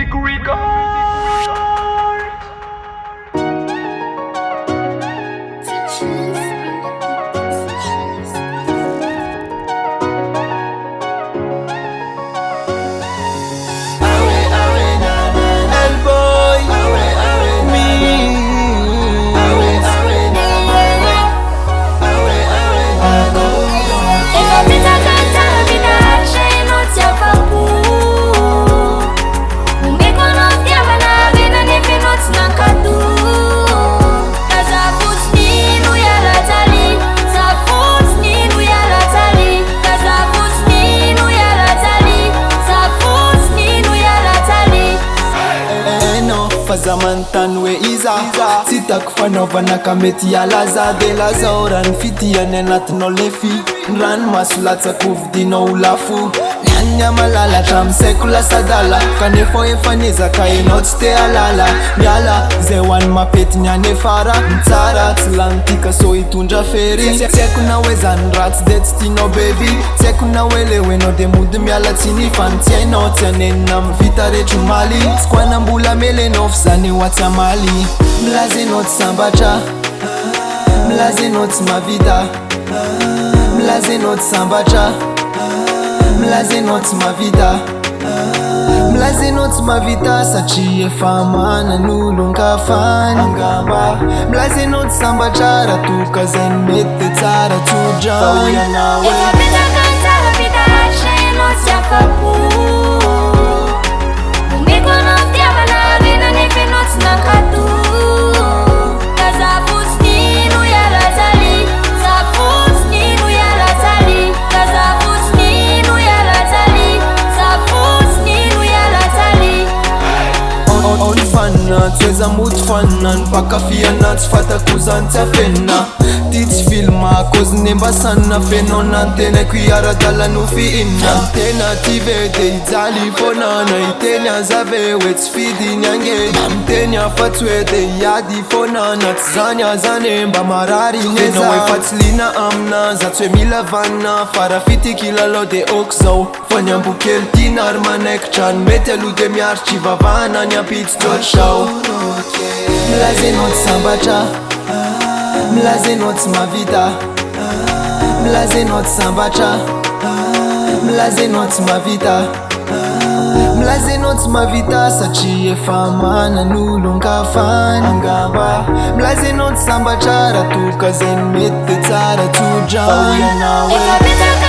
Music Record. Fazamantanwe iza Sitako fanaovana ka mety hialaza de lazao rano fitiany anatinao lefi Rano maso latsako vidinao lafo Nianya malalatra amisaiko lasadala Kanefa efa nezaka enao tsy te halala Miala zay hoany mapety niany efara Mitsara tsy lanitika so hitondra fery Tsy haiko na hoe zany ratsy de tsy tianao baby Tsy haiko na hoe le hoenao de mody miala tsiny Fany tsy hainao tsy hanenina mivita retro maly Tsy koanam-bola melenao f'zany ho atsy amaly Milaza enao tsy sambatra Milaza enao tsy mavita Milaza enao tsy sambatra Milaza enao tsy mavita Milaza enao tsy mavita satria efa manan'olo nkafany angamba Milaza enao tsy sambatra raha toka zay mety de tsara tsodrany ianao Efa betaka tsara vita hatra enao tsy afa-po Omeko anao fitiavana rena nefa enao tsy nankato Ka za fotsiny no hiala tsaly Za fotsiny no hiala tsaly Ka za fotsiny no hiala tsaly Za fotsiny no hiala tsaly On fanna tsy hoe za mody fanna Nipakafiana tsy fatako zany tsy afenina Ty tsy filma cause nembasanina Fenao nantenaiko hiara-dala no fihinna Tena ty ve de hijaly fonana Hiteny azave hoe tsy fidiny ange Miteny afa tsy hoe de hiady fonana Tsy zany azane mba marary neza Fenao efa tsy lina amina Za tsy hoe mila vanina Fara fity kilalao de ok zao Fa ny ambokely tina ary manaikitra Ny mety aloha de miaritry vavahana Ny ampitsy tsotrao Milaza enao tsy sambatra Milaza enao tsy mavita Milaza enao tsy sambatra Milaza enao tsy mavita Milaza enao tsy mavita satria efa manan'olo nkafany angamba Milaza enao tsy sambatra raha toka zay mety de tsara tsodrany ianao Efa betaka